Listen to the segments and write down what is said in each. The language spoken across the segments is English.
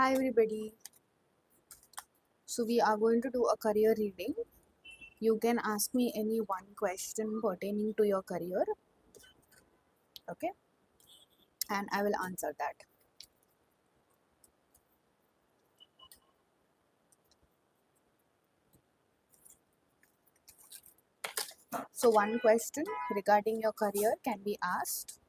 Hi everybody. So we are going to do a career reading. You can ask me any one question pertaining to your career, okay? And I will answer that. So one question regarding your career can be asked.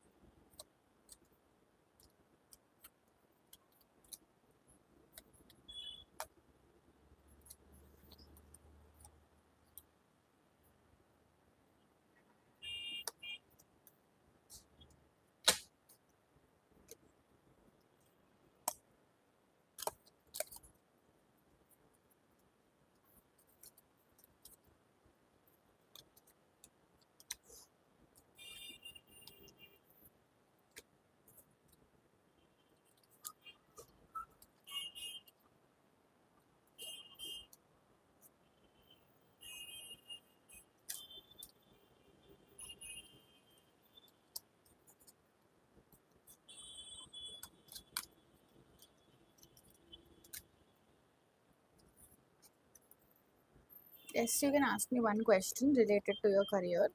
Yes, you can ask me one question related to your career.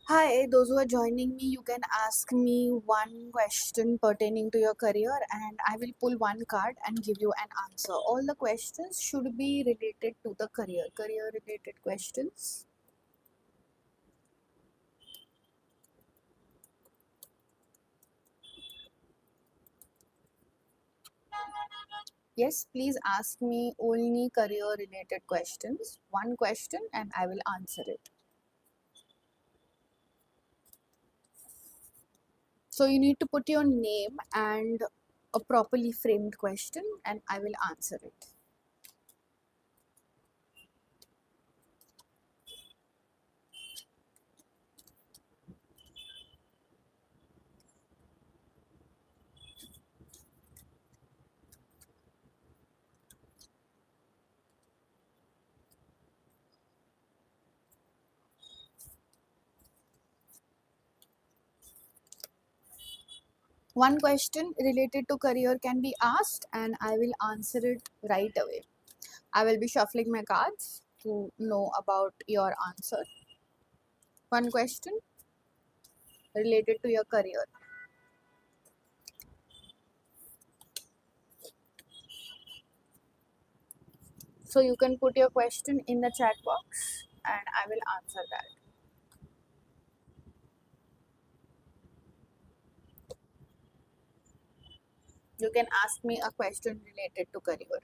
Hi, those who are joining me, you can ask me one question pertaining to your career and I will pull one card and give you an answer. All the questions should be related to the career related questions. Yes, please ask me only career related questions. One question and I will answer it. So you need to put your name and a properly framed question and I will answer it. One question related to career can be asked and I will answer it right away. I will be shuffling my cards to know about your answer. One question related to your career. So you can put your question in the chat box and I will answer that. You can ask me a question related to career.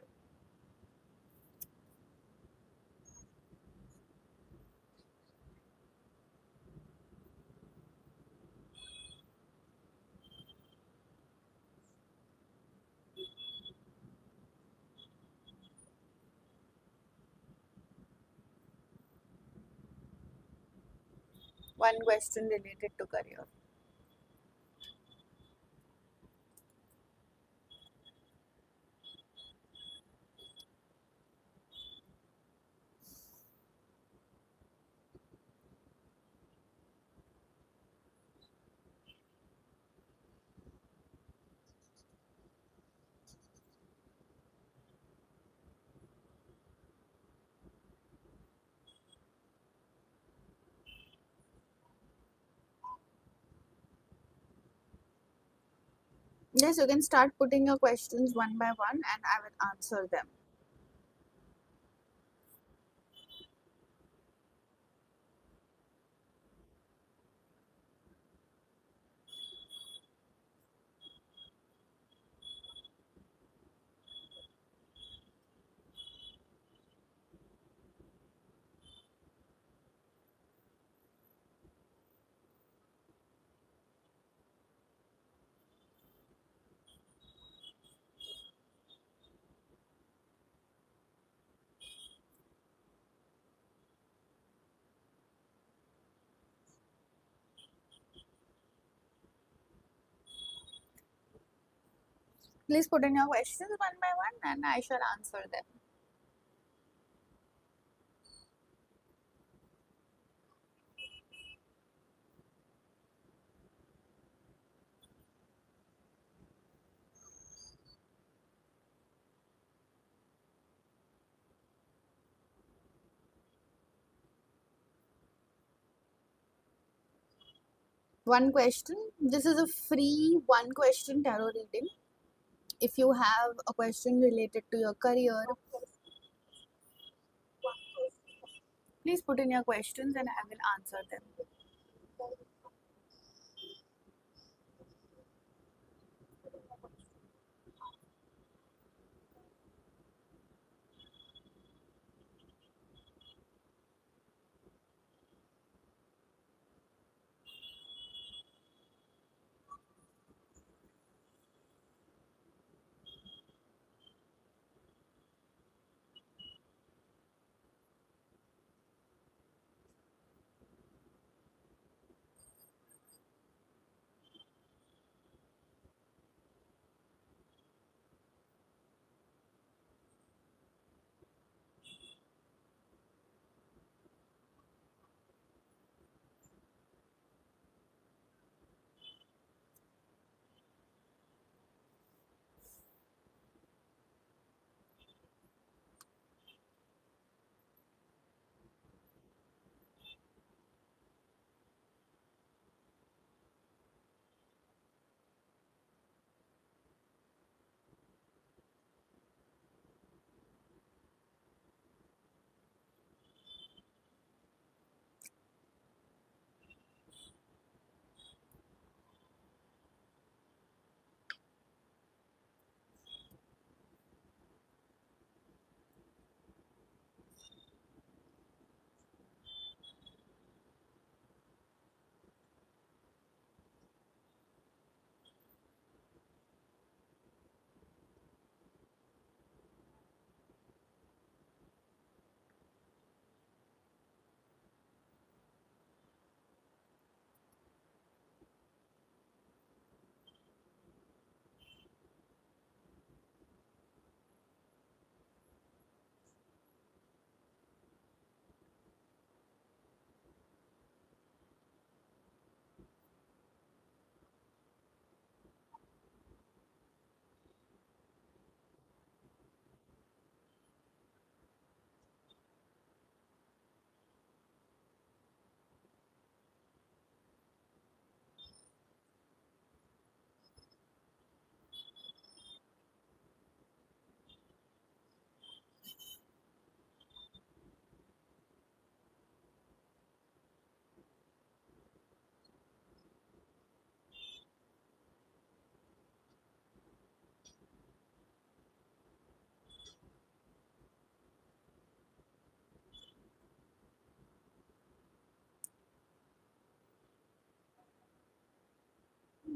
One question related to career. Yes, you can start putting your questions one by one and I will answer them. Please put in your questions one by one and I shall answer them. One question. This is a free one question tarot reading. If you have a question related to your career, please put in your questions and I will answer them.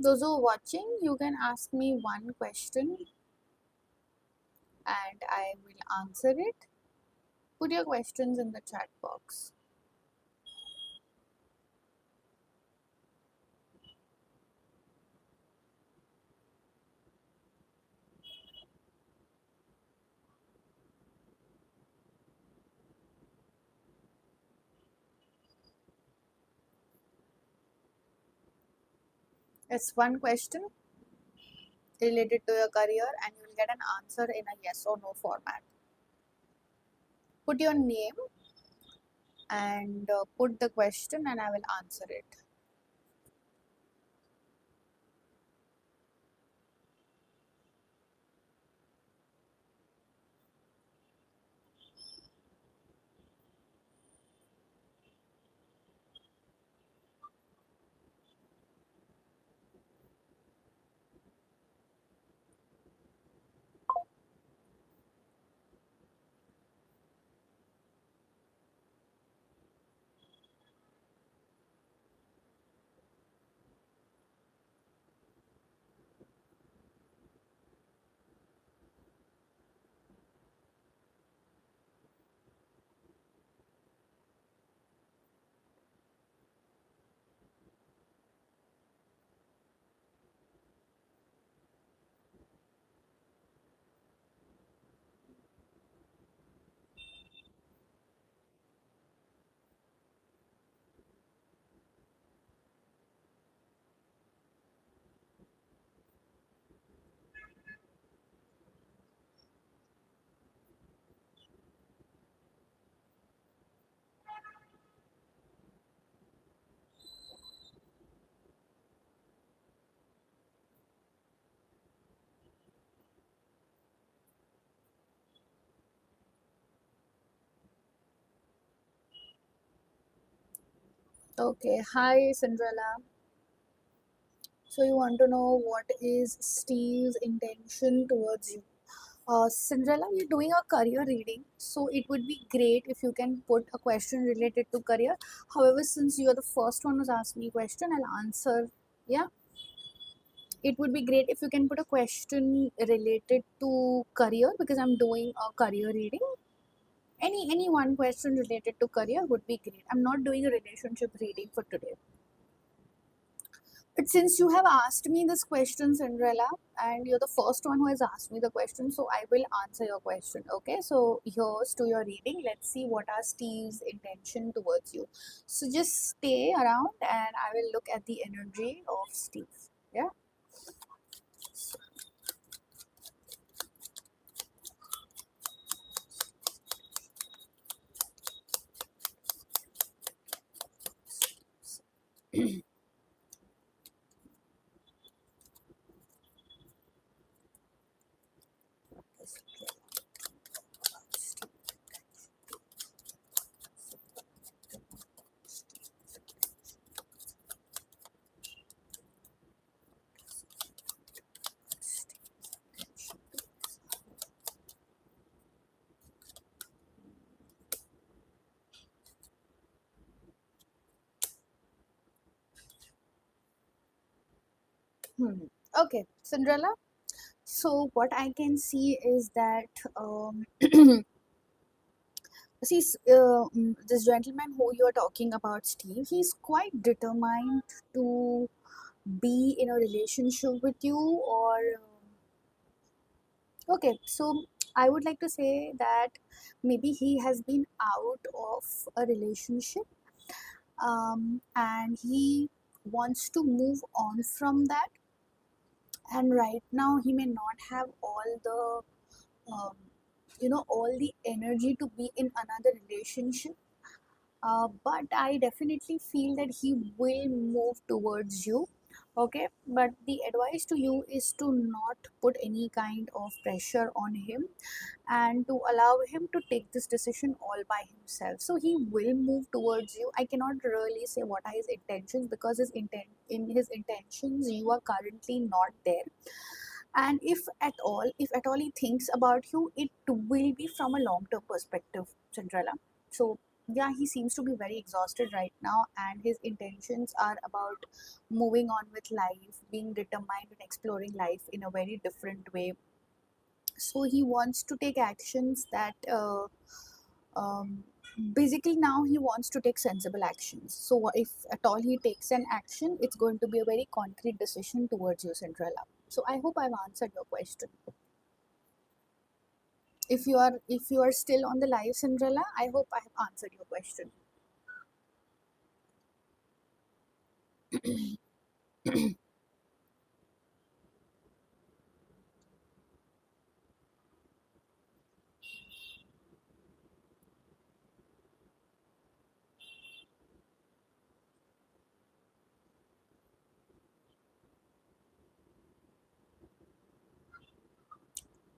Those who are watching, you can ask me one question and I will answer it. Put your questions in the chat box. It's one question related to your career and you will get an answer in a yes or no format. Put your name and put the question and I will answer it. Okay, hi Cinderella. So you want to know what is Steve's intention towards you? Cinderella, we're doing a career reading, so it would be great if you can put a question related to career. However, since you are the first one who's asked me a question, I'll answer. Yeah, it would be great if you can put a question related to career because I'm doing a career reading. Any one question related to career would be great. I'm not doing a relationship reading for today. But since you have asked me this question, Cinderella, and you're the first one who has asked me the question, so I will answer your question. Okay, so here's to your reading. Let's see what are Steve's intention towards you. So just stay around and I will look at the energy of Steve. Yeah. Hmm. Okay, Cinderella. So what I can see is that see this gentleman who you're talking about, Steve, he's quite determined to be in a relationship with you or okay, so I would like to say that maybe he has been out of a relationship and he wants to move on from that, and right now he may not have all the um, all the energy to be in another relationship. But I definitely feel that he will move towards you. Okay, but the advice to you is to not put any kind of pressure on him and to allow him to take this decision all by himself. So he will move towards you. I cannot really say what are his intentions because his intentions you are currently not there, and if at all he thinks about you, it will be from a long term perspective, Cinderella. So yeah, he seems to be very exhausted right now and his intentions are about moving on with life, being determined and exploring life in a very different way. So he wants to take actions that um, basically now he wants to take sensible actions. So if at all he takes an action, it's going to be a very concrete decision towards you, Cinderella. So I hope I've answered your question. If you are still on the live, Cinderella, I hope I have answered your question.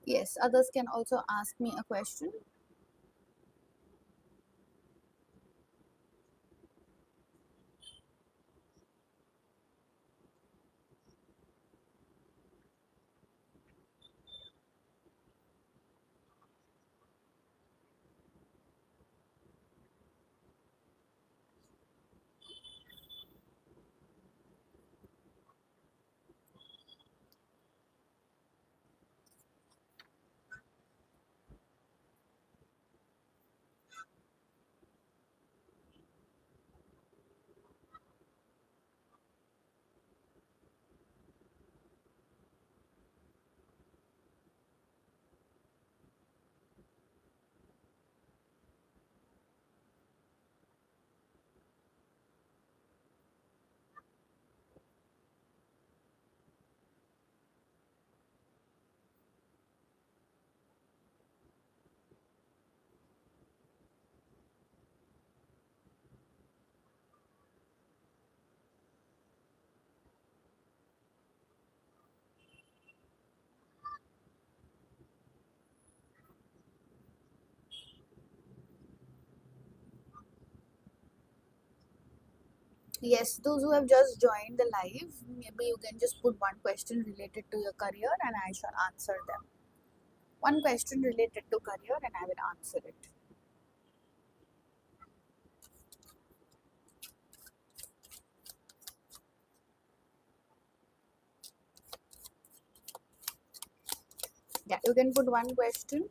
Yes, others can also ask me a question. Yes, those who have just joined the live, maybe you can just put one question related to your career and I shall answer them. One question related to career and I will answer it. Yeah, you can put one question.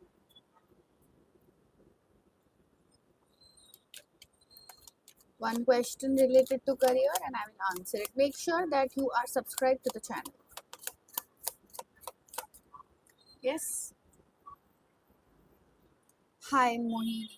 One question related to career and I will answer it. Make sure that you are subscribed to the channel. Yes. Hi, Mohini.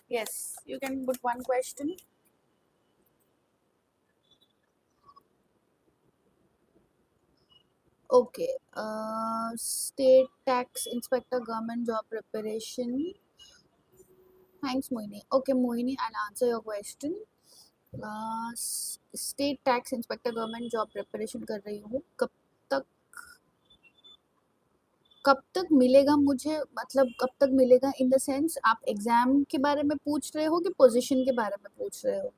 Yes, you can put one question. Okay. State tax inspector, government job preparation. Thanks, Mohini. Okay, Mohini, I'll answer your question. State tax inspector government job preparation कर रही हूँ. तक कब तक मिलेगा मुझे, मतलब कब तक मिलेगा इन द सेंस आप एग्जाम के बारे में पूछ रहे हो कि पोजीशन के बारे में पूछ रहे हो?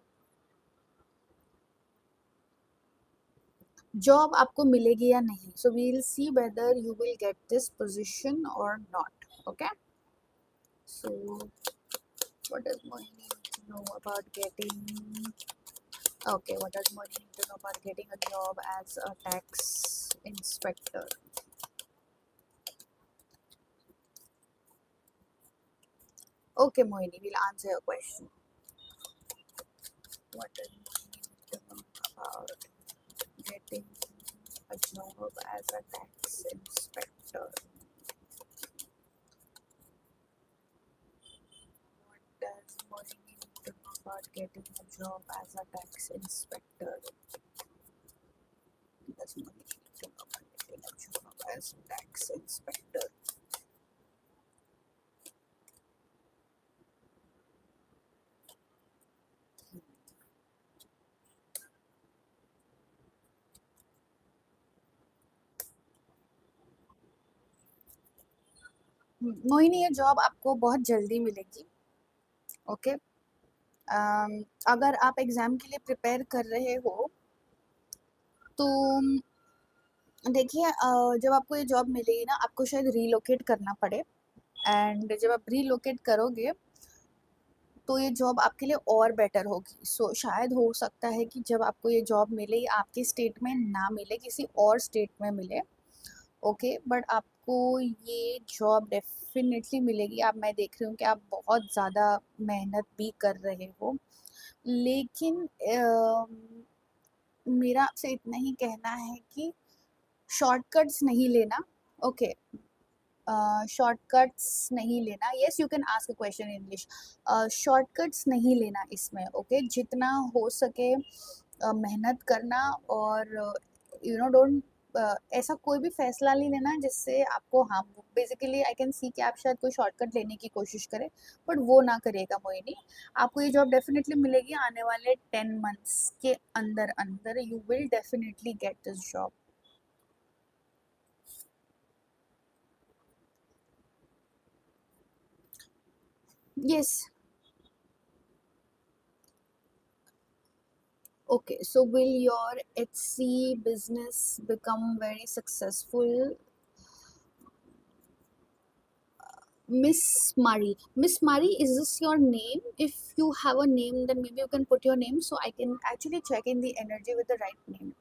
जॉब आपको मिलेगी या नहीं, so we will see whether you will get this position और not. Okay, so what does Mohini need to know about getting. Okay, what does Mohini need to know about getting a job as a tax inspector? Okay, Mohini, we'll answer your question. What does Mohini need to know about getting a job as a tax inspector? What does Mohini need to know about getting a job as a tax inspector? Does Mohini need to know about getting a job as a tax inspector? Mohini, ये job आपको बहुत जल्दी मिलेगी. Okay, अगर आप exam के लिए prepare कर रहे हो तो देखिए, जब आपको ये जॉब मिलेगी ना, आपको शायद रीलोकेट करना पड़े. एंड जब आप रीलोकेट करोगे तो ये जॉब आपके लिए और बेटर होगी. सो शायद हो सकता है कि जब आपको ये जॉब मिले, ये आपके स्टेट में ना मिले, किसी और स्टेट में मिले. ओके, बट आपको ये जॉब डेफिनेटली मिलेगी. आप, मैं देख रही हूँ कि आप बहुत ज़्यादा मेहनत भी कर रहे हो, लेकिन मेरा आपसे इतना ही कहना है कि शॉर्टकट्स नहीं लेना. ओके, शॉर्टकट्स नहीं लेना. Yes, you can ask a question in English. Shortcuts नहीं लेना इसमें. ओके, जितना हो सके मेहनत करना और यू नो डोंट ऐसा कोई भी फैसला नहीं लेना जिससे आपको हार्म हो. बेसिकली आई कैन सी कि आप शायद कोई शॉर्टकट लेने की कोशिश करें, बट वो ना करेगा मोहिनी. आपको ये जॉब डेफिनेटली मिलेगी आने वाले 10 months के अंदर अंदर. You will definitely get this job. Yes. Okay, so will your Etsy business become very successful? Miss Marie. Miss Marie, is this your name? If you have a name, then maybe you can put your name so I can actually check in the energy with the right name.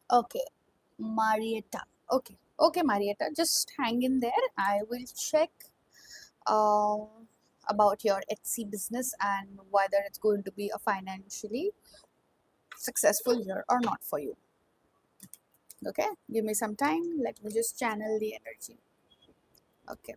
Okay, Marietta. Okay, okay, Marietta, just hang in there. I will check uh, about your Etsy business and whether it's going to be a financially successful year or not for you. Okay, give me some time. Let me just channel the energy. Okay.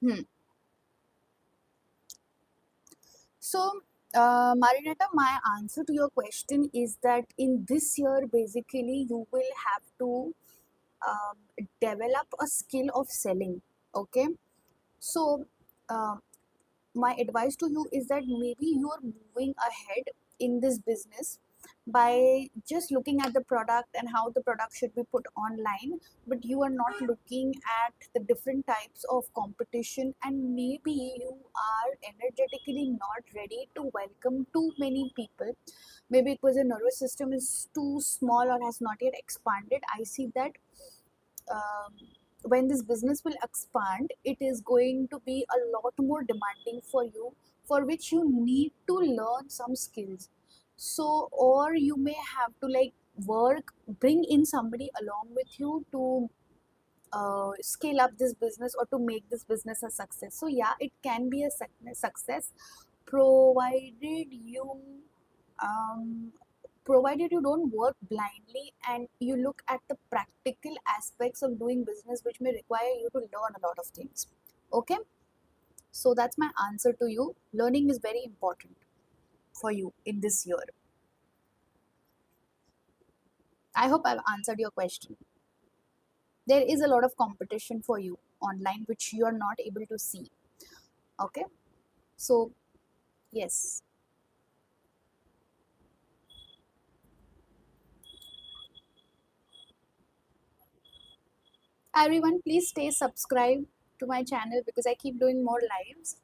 Hmm. So, Marinetta, my answer to your question is that in this year, basically, you will have to develop a skill of selling. Okay. So, uh, my advice to you is that maybe you are moving ahead in this business by just looking at the product and how the product should be put online, but you are not looking at the different types of competition, and maybe you are energetically not ready to welcome too many people, maybe because the nervous system is too small or has not yet expanded. I see that um, when this business will expand, it is going to be a lot more demanding for you, for which you need to learn some skills. So, or you may have to like work, bring in somebody along with you to scale up this business or to make this business a success. So, yeah, it can be a success provided you um, provided you don't work blindly and you look at the practical aspects of doing business, which may require you to learn a lot of things. Okay, so that's my answer to you. Learning is very important for you in this year. I hope I've answered your question. There is a lot of competition for you online which you are not able to see. Okay, so yes, everyone, please stay subscribed to my channel because I keep doing more lives.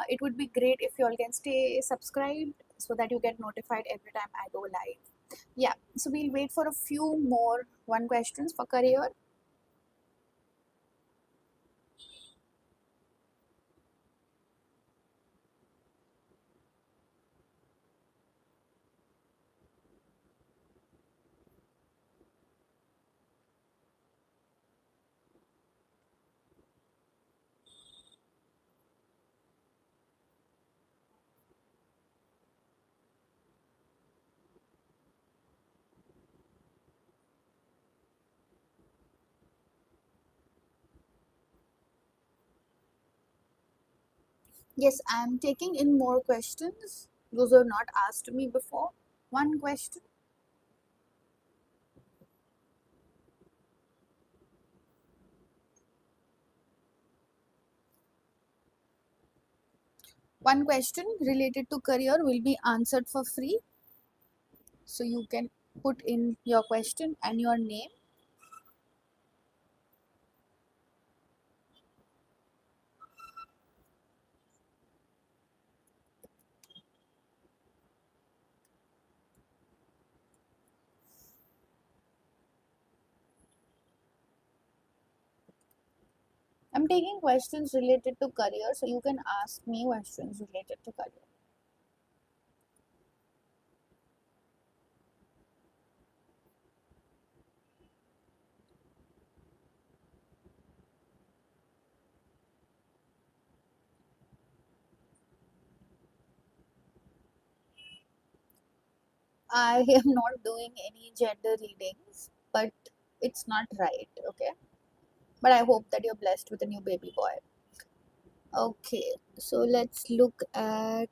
It would be great if you all can stay subscribed so that you get notified every time I go live. Yeah, so we'll wait for a few more one questions for career. Yes, I'm taking in more questions. Those are not asked me before. One question. One question related to career will be answered for free. So you can put in your question and your name. I'm taking questions related to career, so you can ask me questions related to career. I am not doing any gender readings, but it's not right, okay? But I hope that you're blessed with a new baby boy. Okay, so let's look at,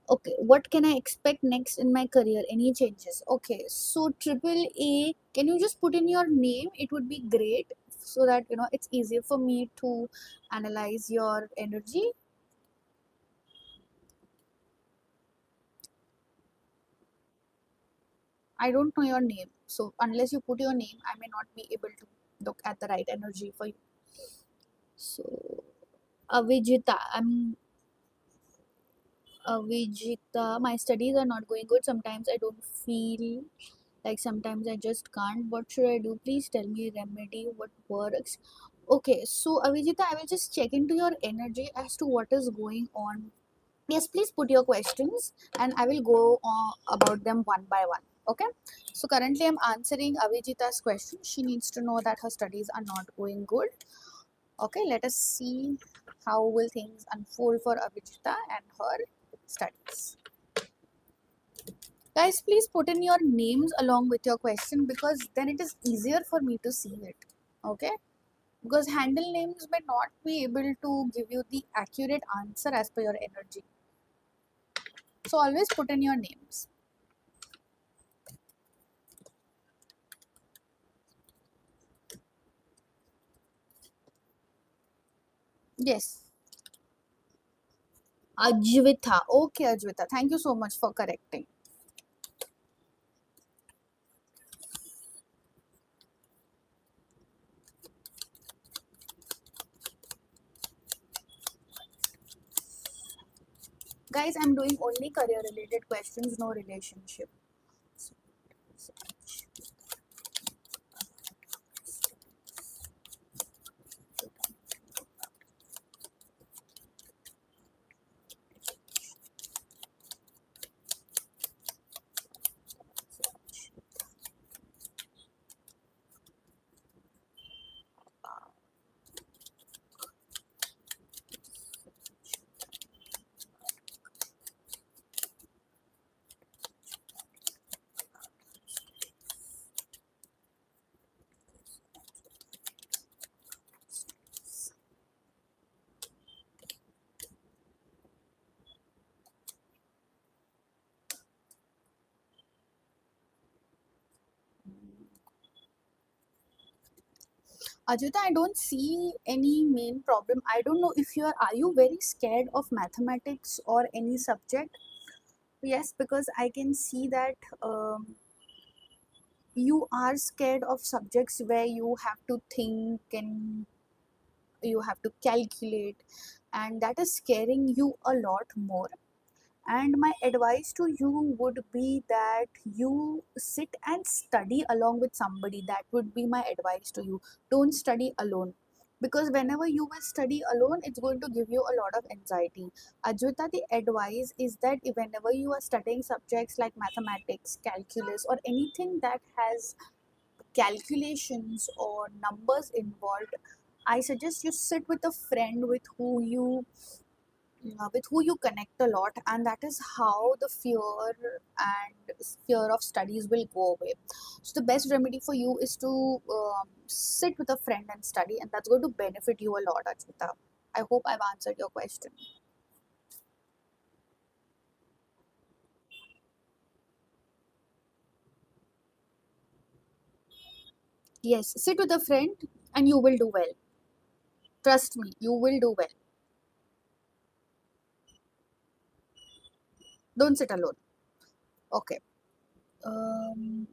okay, what can I expect next in my career? Any changes? Okay, so triple A, can you just put in your name? It would be great so that it's easier for me to analyze your energy. I don't know your name, so unless you put your name, I may not be able to look at the right energy for you. So Avijita, Avijita. My studies are not going good. Sometimes I don't feel like, sometimes I just can't. What should I do? Please tell me a remedy. What works? Okay, so Avijita, I will just check into your energy as to what is going on. Yes, please put your questions and I will go about them one by one. Okay, so currently I'm answering Avijita's question. She needs to know that her studies are not going good. Okay, let us see how will things unfold for Avijita and her studies. Guys, please put in your names along with your question because then it is easier for me to see it. Okay, because handle names may not be able to give you the accurate answer as per your energy. So always put in your names. Yes. Ajvitha. Okay, Ajvitha. Thank you so much for correcting. Guys, I'm doing only career related questions, no relationship. Ajita, I don't see any main problem. I don't know if are you very scared of mathematics or any subject? Yes, because I can see that you are scared of subjects where you have to think and you have to calculate, and that is scaring you a lot more. And my advice to you would be that you sit and study along with somebody. That would be my advice to you. Don't study alone, because whenever you will study alone, it's going to give you a lot of anxiety. Ajwita, the advice is that whenever you are studying subjects like mathematics, calculus, or anything that has calculations or numbers involved, I suggest you sit with a friend with who you connect a lot, and that is how the fear of studies will go away. So the best remedy for you is to sit with a friend and study, and that's going to benefit you a lot, Achita. I hope I've answered your question. Yes, sit with a friend and you will do well. Trust me, you will do well. Don't sit alone. Okay. um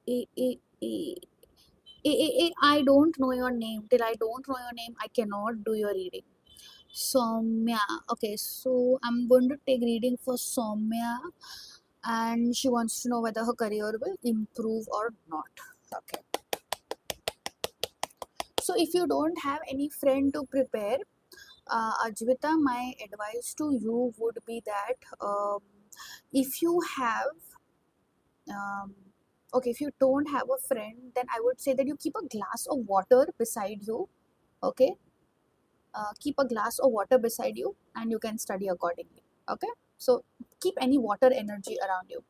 a, a, a, I don't know your name. Till I don't know your name, I cannot do your reading. Soumya. Okay, so I'm going to take reading for Soumya, and she wants to know whether her career will improve or not. Okay. So if you don't have any friend to prepare, Ajvita, my advice to you would be that if you have, um, okay, if you don't have a friend, then I would say that you keep a glass of water beside you. Okay, keep a glass of water beside you and you can study accordingly. Okay, so keep any water energy around you.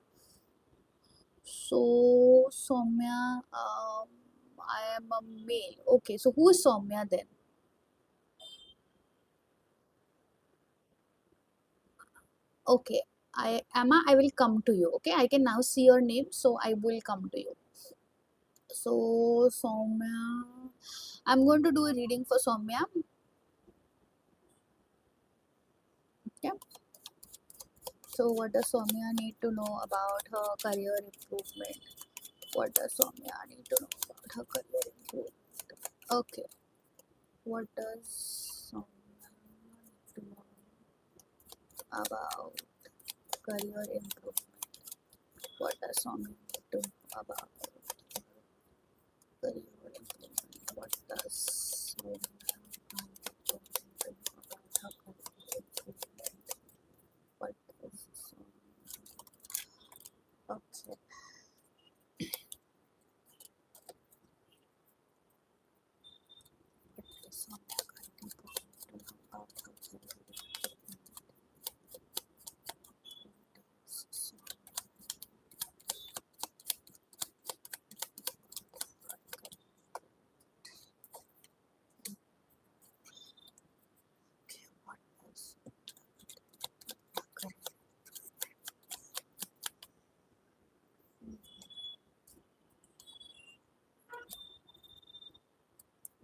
So Soumya, I am a male. Okay, so who is Soumya then? Okay, I will come to you. Okay, I can now see your name, so I will come to you. So Soumya, I'm going to do a reading for Soumya. Okay, so what does Soumya need to know about her career improvement? What does Soumya need to know about her career improvement? Okay. What does Soumya need to know about career improvement? What does Soumya need to know about career improvement? What does Soumya need to know about her career improvement? What does Soumya... Okay. What does Soumya need to know about her career improvement?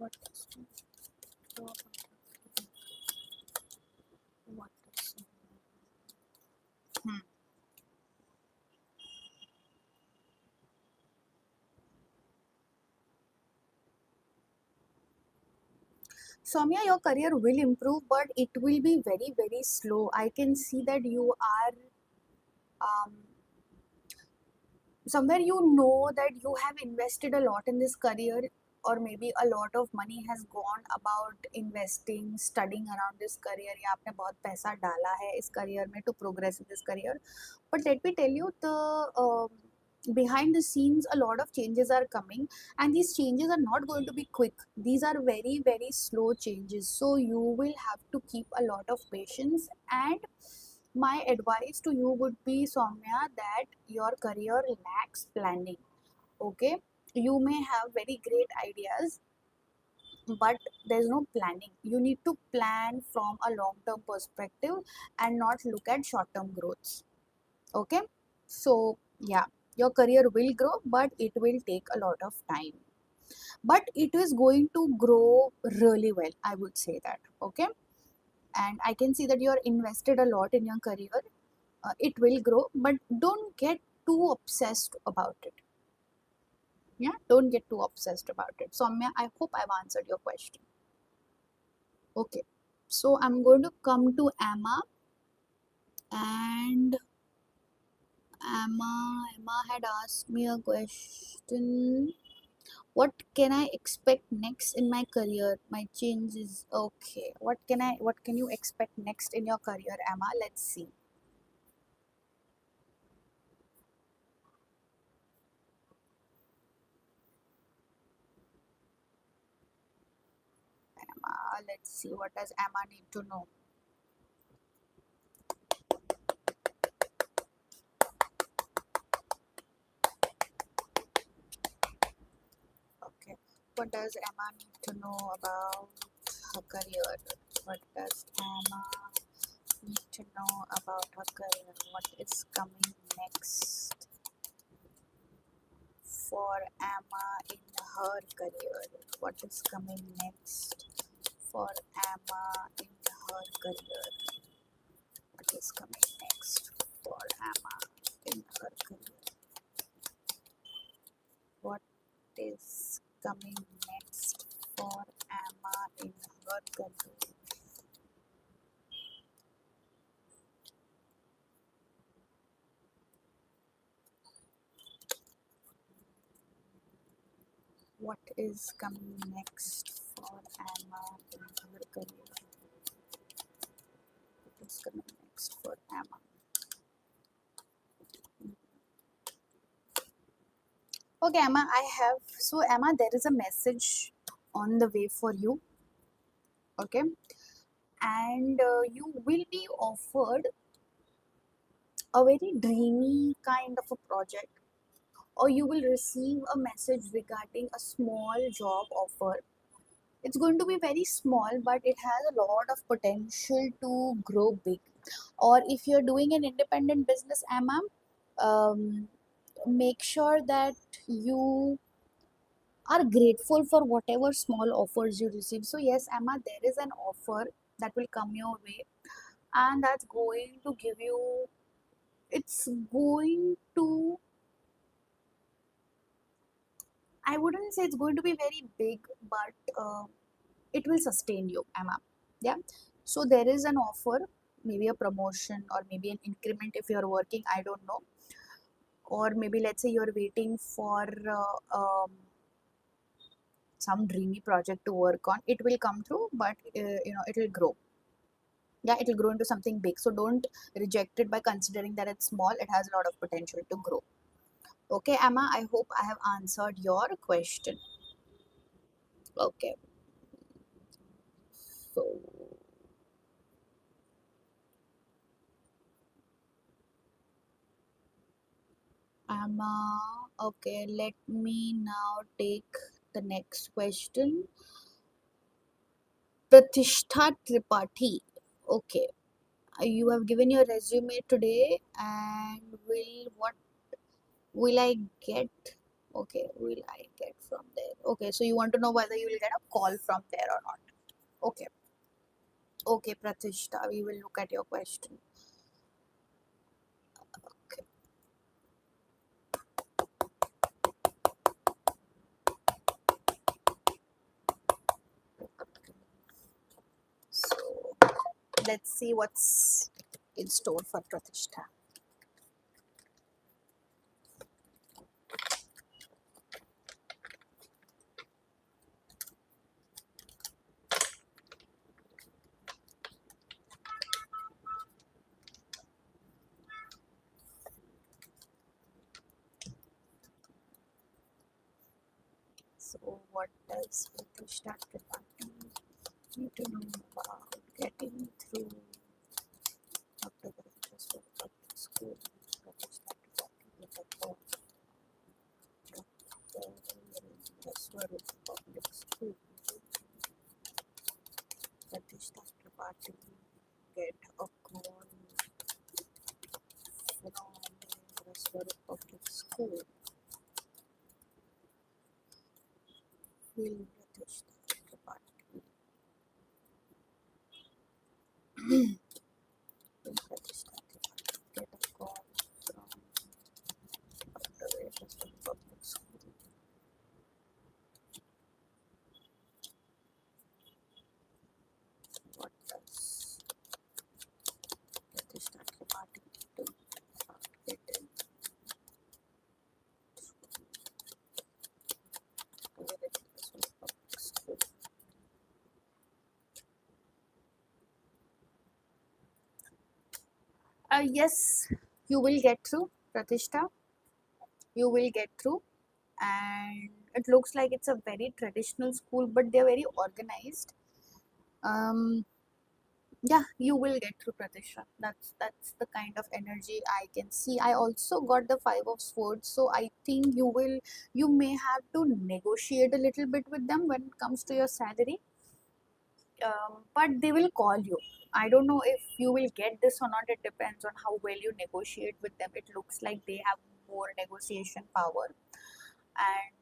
What is what is hmm. Soumya, your career will improve, but it will be very, very slow. I can see that you are um, somewhere, you know that you have invested a lot in this career, or maybe a lot of money has gone about investing, studying around this career. या आपने बहुत पैसा डाला है इस career में to progress in this career. But let me tell you, the behind the scenes, a lot of changes are coming, and these changes are not going to be quick. These are very, very slow changes. So you will have to keep a lot of patience. And my advice to you would be, Soumya, that your career lacks planning. Okay, you may have very great ideas, but there's no planning. You need to plan from a long term perspective and not look at short term growths. Okay, so yeah, your career will grow, but it will take a lot of time. But it is going to grow really well, I would say that. Okay, and I can see that you're invested a lot in your career. It will grow, but don't get too obsessed about it. Yeah, don't get too obsessed about it. Soumya, I hope I've answered your question. Okay, so I'm going to come to Emma, and Emma had asked me a question. What can I expect next in my career? My change is okay. What can you expect next in your career, Emma? Let's see. Let's see, what does Emma need to know? Okay. What does Emma need to know about her career? What does Emma need to know about her career? What is coming next for Emma in her career? What is coming next for Emma in her career? What is coming next for Emma in her career? What is coming next for Emma in her career? What is coming next for Emma in her career? What is coming next for Emma? Okay, Emma, Emma, there is a message on the way for you. Okay, and you will be offered a very dreamy kind of a project, or you will receive a message regarding a small job offer. It's going to be very small, but it has a lot of potential to grow big. Or if you're doing an independent business, Emma, um, make sure that you are grateful for whatever small offers you receive. So yes, Emma, there is an offer that will come your way, and that's going to give you, it's going to, I wouldn't say it's going to be very big, but it will sustain you, Emma. Yeah. So there is an offer, maybe a promotion or maybe an increment if you're working, I don't know. Or maybe let's say you're waiting for some dreamy project to work on. It will come through, but it will grow. Yeah, it will grow into something big. So don't reject it by considering that it's small. It has a lot of potential to grow. Okay, Emma, I hope I have answered your question. Okay, so Emma, okay, let me now take the next question. Pratishtha Tripathi. Okay, you have given your resume today, and will what will I get? Okay, will I get from there? Okay, so you want to know whether you will get a call from there or not. Okay. Okay, Pratishta, we will look at your question. Okay. So let's see what's in store for Pratishta. So what does Pratishta Tripathi need to know about getting through Dr Parinaaz Mehta Public School? Pratishta Tripathi with a call. Dr Parinaaz Public School. Pratishta Tripathi get a call from Public School. Will Pratishta Tripathi will Pratishta Tripathi get a call from Dr Public School? What does Pratishta Tripathi do about getting Public School? Yes, you will get through, Pratishta. You will get through, and it looks like it's a very traditional school, but they're very organized. Um, yeah, you will get through, Pratishta. That's the kind of energy I can see. I also got the Five of Swords, so I think you may have to negotiate a little bit with them when it comes to your salary. But they will call you. I don't know if you will get this or not. It depends on how well you negotiate with them. It looks like they have more negotiation power. And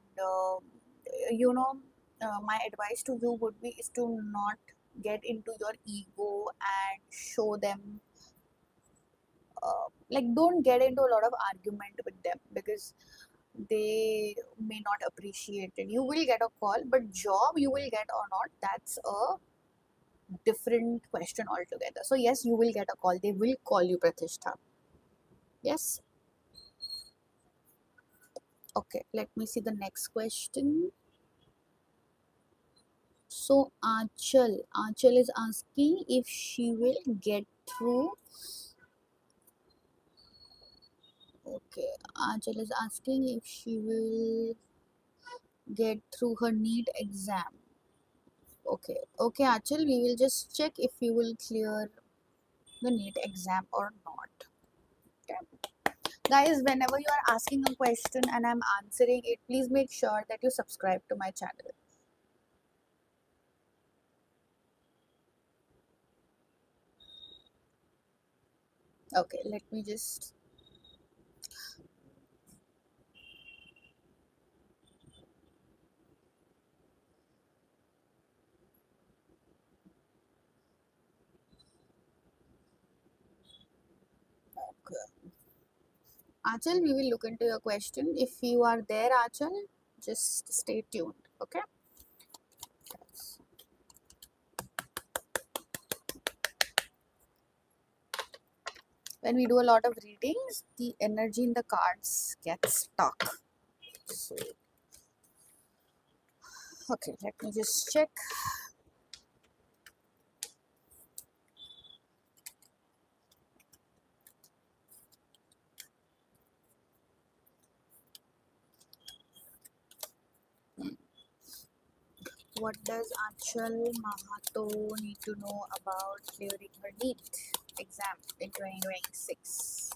my advice to you would be is to not get into your ego and show them. Like, don't get into a lot of argument with them because they may not appreciate it. You will get a call, but job you will get or not, that's a different question altogether. So yes, you will get a call. They will call you, Pratishtha. Yes. Okay, let me see the next question. So Achal is asking if she will get through. Okay, Achal is asking if she will get through her NEET exam. Okay, Achal, we will just check if you will clear the NEET exam or not. Okay. Guys, whenever you are asking a question and I'm answering it, please make sure that you subscribe to my channel. Okay, let me just. Okay. Achal, we will look into your question. If you are there, Achal, just stay tuned. Okay. When we do a lot of readings, the energy in the cards gets stuck. So, okay, let me just check. What does Achal Mahato need to know about clearing her NEET exam in 2026?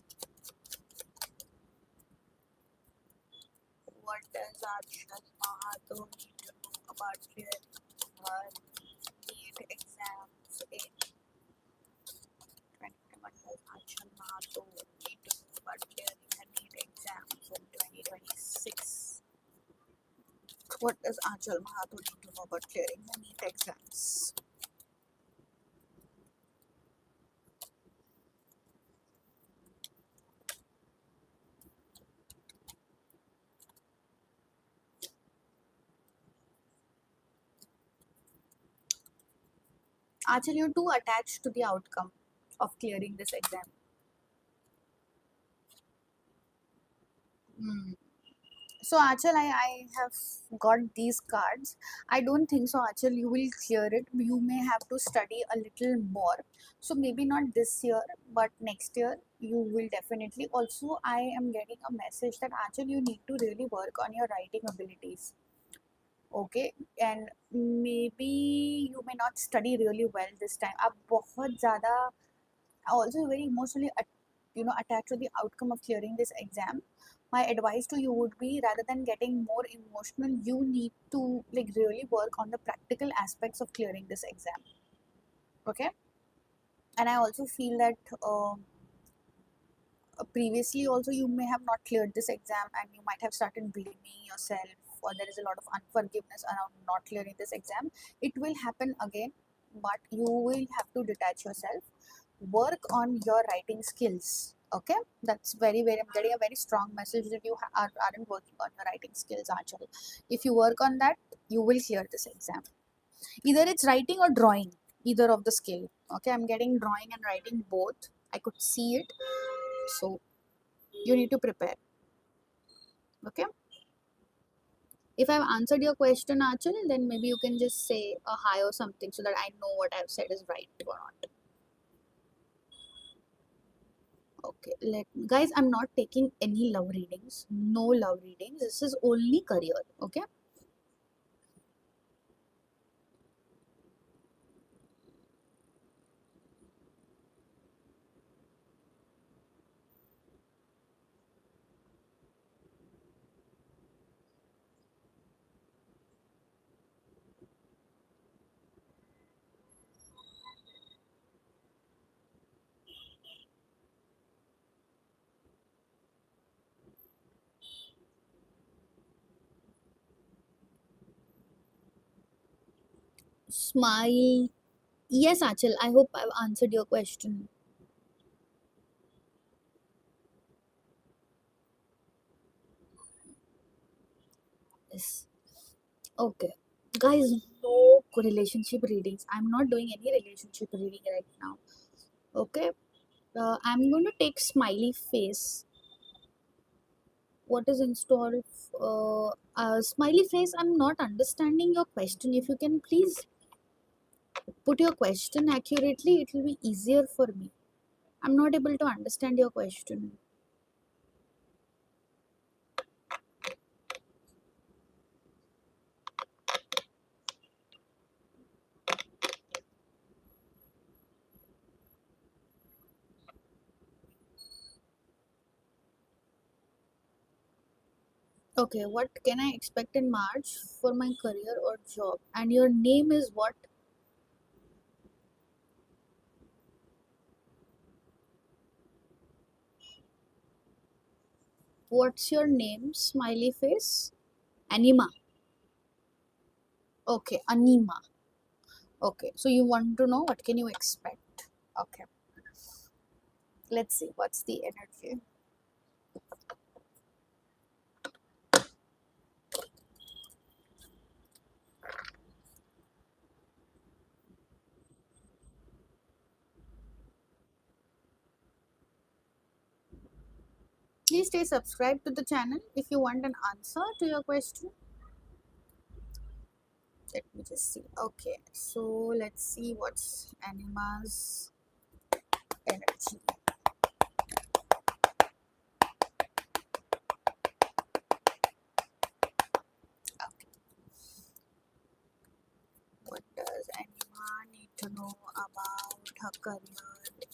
What does Achal Mahato need to know about clearing her NEET exams in 2021? What does Achal Mahato need to know about clearing her NEET exams in 2026? What does Achal Mahato need to know about clearing the NEET exams? Achal, you're too attached to the outcome of clearing this exam. Hmm. So Achal, I have got these cards. I don't think so, Achal, you will clear it. You may have to study a little more. So maybe not this year, but next year you will definitely. Also, I am getting a message that Achal, you need to really work on your writing abilities. Okay, and maybe you may not study really well this time. आप बहुत ज़्यादा also very emotionally attached to the outcome of clearing this exam. My advice to you would be, rather than getting more emotional, you need to like really work on the practical aspects of clearing this exam. Okay, and I also feel that previously also you may have not cleared this exam and you might have started blaming yourself, or there is a lot of unforgiveness around not clearing this exam. It will happen again, but you will have to detach yourself, work on your writing skills. Okay, that's very, I'm getting a very strong message that you aren't working on your writing skills, Achal. If you work on that, you will clear this exam. Either it's writing or drawing, either of the skill. Okay, I'm getting drawing and writing both. I could see it. So you need to prepare. Okay, if I've answered your question, Achal, then maybe you can just say a hi or something so that I know what I've said is right or not. Okay, guys, I'm not taking any love readings. No love readings. This is only career. Okay. Smile. Yes, Achal. I hope I've answered your question. Yes. Okay. Guys, no relationship readings. I'm not doing any relationship reading right now. Okay. I'm going to take smiley face. What is installed? Smiley face. I'm not understanding your question. If you can please put your question accurately, it will be easier for me. I'm not able to understand your question. Okay, what can I expect in March for my career or job? And your name is what? What's your name? Smiley face? Anima. Okay, Anima. Okay, so you want to know what can you expect? Okay, let's see what's the energy. Please stay subscribed to the channel if you want an answer to your question. Let me just see. Okay, so let's see what's Anima's energy. Okay, what does Anima need to know about her career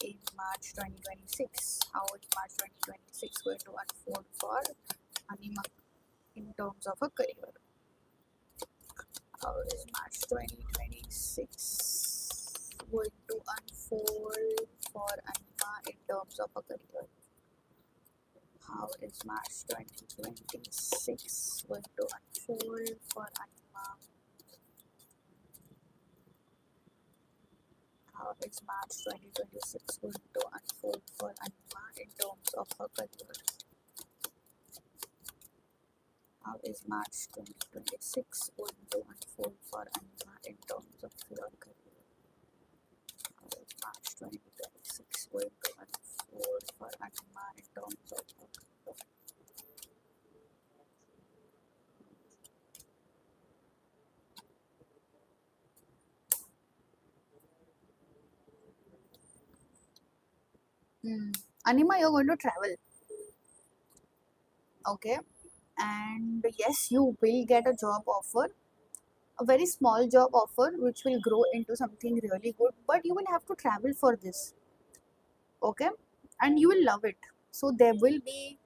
in March 2026? How is March 2026 going to unfold for Anima in terms of her career? How is March 2026 going to unfold for Anima in terms of her career? How is March 2026 going to unfold for is March 2026 going to unfold for Anima in terms of her career? How is March 2026 going to unfold for Anima in terms of your career? How is March 2026 going to unfold for Anima in terms of her career? Anima, you're going to travel, okay? And yes, you will get a job offer, a very small job offer, which will grow into something really good, but you will have to travel for this, okay? And you will love it. So there will be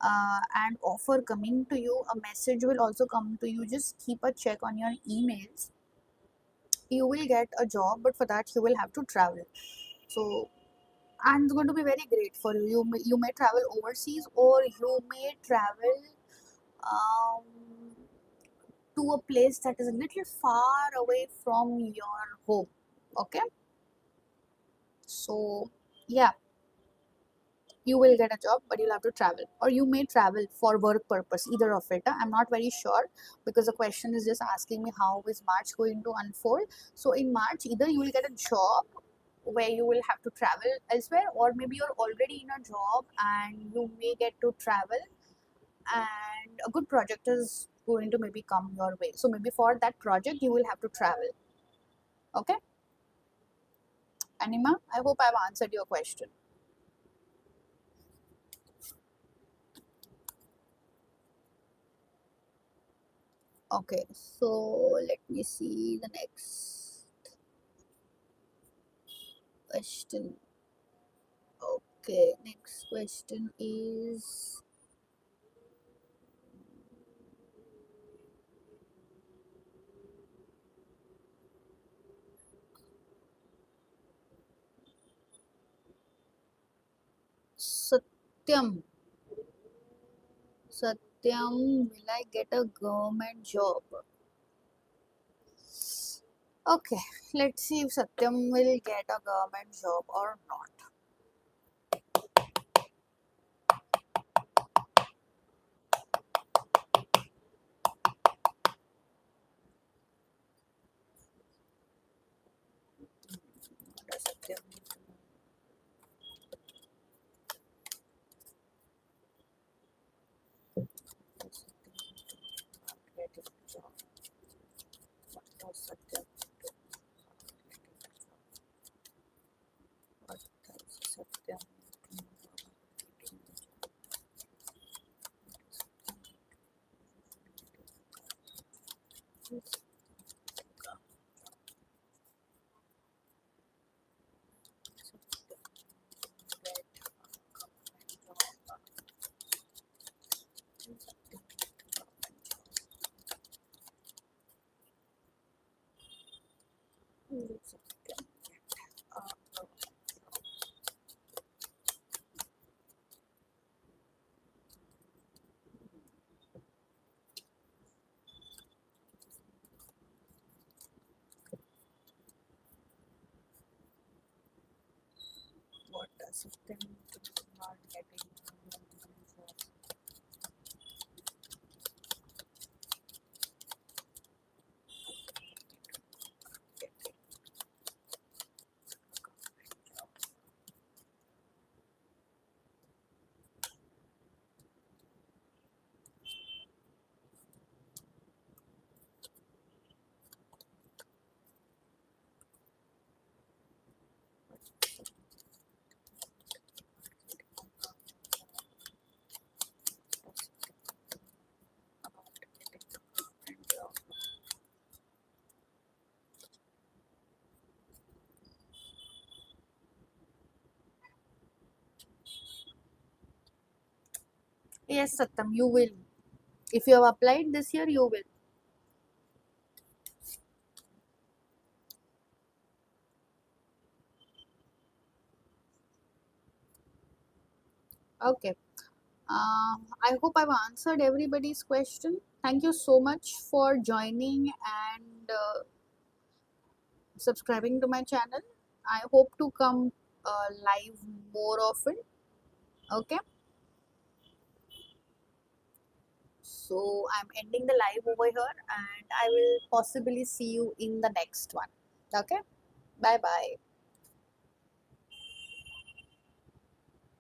an offer coming to you, a message will also come to you. Just keep a check on your emails. You will get a job, but for that you will have to travel. So, and it's going to be very great for you. You may travel overseas, or you may travel um, to a place that is a little far away from your home, okay? So yeah, you will get a job, but you'll have to travel, or you may travel for work purpose, either of it. I'm not very sure, because the question is just asking me how is March going to unfold. So in March, either you will get a job where you will have to travel elsewhere, or maybe you're already in a job and you may get to travel, and a good project is going to maybe come your way. So maybe for that project you will have to travel, okay? Anima, I hope I've answered your question. Okay, so let me see the next question. Okay, next question is Satyam. Satyam, will I get a government job? Okay, let's see if Satyam will get a government job or not. What does Satyam need to know? Does Satyam need to know about getting a job? What does Satyam need to know about getting a job? What does Satyam need to know about getting a job? What does Satyam need to know about getting a job? Yes, Satyam, you will. If you have applied this year, you will. Okay. I hope I've answered everybody's question. Thank you so much for joining and subscribing to my channel. I hope to come live more often. Okay, so I'm ending the live over here, and I will possibly see you in the next one. Okay, bye bye.